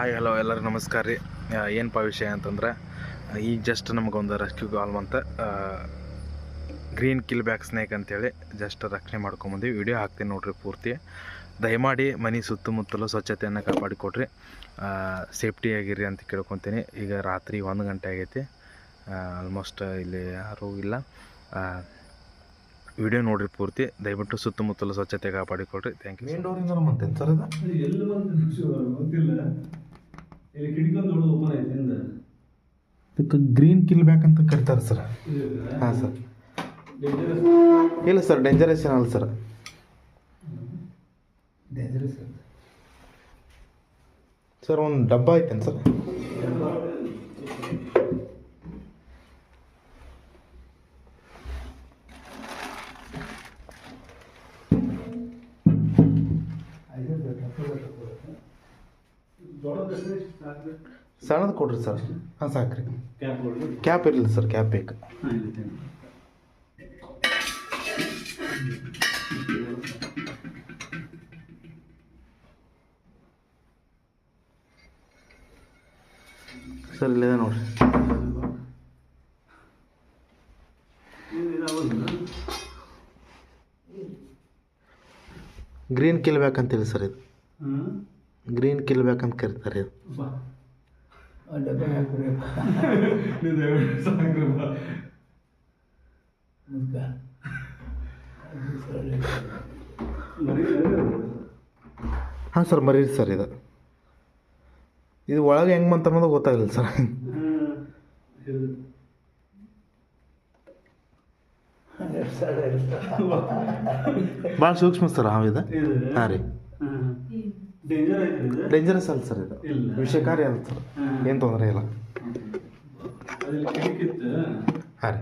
Hi hello ಎಲ್ಲರಿಗೂ ನಮಸ್ಕಾರ ರೀ. ಏನಪ್ಪ ವಿಷಯ ಅಂತಂದ್ರೆ ಈಗ ಜಸ್ಟ್ ನಮಗೊಂದು ರೆಸ್ಕ್ಯೂ ಕಾಲ್ ಅಂತ ಗ್ರೀನ್ ಕಿಲ್ ಬ್ಯಾಕ್ ಸ್ನೇಕ್ ಅಂತೇಳಿ ಜಸ್ಟ್ ರಕ್ಷಣೆ ಮಾಡ್ಕೊಂಬಂದು ವಿಡಿಯೋ ಹಾಕ್ತೀನಿ ನೋಡಿರಿ ಪೂರ್ತಿ. ದಯಮಾಡಿ ಮನೆ ಸುತ್ತಮುತ್ತಲು ಸ್ವಚ್ಛತೆಯನ್ನು ಕಾಪಾಡಿಕೊಡ್ರಿ, ಸೇಫ್ಟಿಯಾಗಿರಿ ಅಂತ ಕೇಳ್ಕೊತೀನಿ. ಈಗ ರಾತ್ರಿ 1 ಗಂಟೆ ಆಗೈತಿ, ಆಲ್ಮೋಸ್ಟ್ ಇಲ್ಲಿ ಯಾರೂ ಇಲ್ಲ. ವಿಡಿಯೋ ನೋಡಿರಿ ಪೂರ್ತಿ, ದಯವಿಟ್ಟು ಸುತ್ತಮುತ್ತಲು ಸ್ವಚ್ಛತೆ ಕಾಪಾಡಿಕೊಡ್ರಿ. Thank you. ಮೇನ್ ಡೋರಿಂದ ಬಂತೇನು ಸರ್ ಇದು? ಎಲ್ಲಿ ಗೊತ್ತಿಲ್ಲ. ಇಲ್ಲಿ ಕಿಟಕಿ ಒಂದು ದೊಡ್ಡ ಓಪನ್ ಐತೆ ಹಿಂದೆ. ಇದಕ್ಕೆ ಗ್ರೀನ್ ಕಿಲ್ ಬ್ಯಾಕ್ ಅಂತ ಕರಿತಾರೆ ಸರ್. ಹಾಂ ಸರ್. ಇಲ್ಲ ಸರ್, ಡೇಂಜರಸ್ ಏನಲ್ಲ ಸರ್. ಡೇಂಜರಸ್ ಸರ್ ಒಂದು ಡಬ್ಬ ಐತೇನು ಸರ್? ಸಣ್ಣದು ಕೊಡ್ರಿ ಸರ್. ಹಾಂ ಸಾಕ್ರಿ. ಕ್ಯಾಪ್ ಇರಲಿಲ್ಲ ಸರ್, ಕ್ಯಾಪ್ ಬೇಕು. ಸರ್ ಇಲ್ಲಿದೆ ನೋಡ್ರಿ. ಗ್ರೀನ್ ಕಿಲ್ ಬ್ಯಾಕ್ ಅಂತೇಳಿ ಸರ್ ಇದು. ಗ್ರೀನ್ ಕಿಲ್ ಬ್ಯಾಕ್ ಅಂತ ಕರೀತಾರೆ ಇದು. ಹಾಂ ಸರ್, ಮರೀರಿ ಸರ್. ಇದು ಒಳಗೆ ಹೆಂಗೆ ಬಂತ ಅನ್ನೋದು ಗೊತ್ತಾಗಲಿಲ್ಲ ಸರ್. ಭಾಳ ಸೂಕ್ಷ್ಮ ಸರ್ ಹಾವಿದೆ. ಹಾಂ ರೀ, ಡೇಂಜರಸ್ ಅಲ್ಲ ಸರ್ ಇದು, ವಿಷಕಾರಿ ಅಲ್ಲ ಸರ್, ಏನು ತೊಂದರೆ ಇಲ್ಲ. ಹಾಂ ರೀ.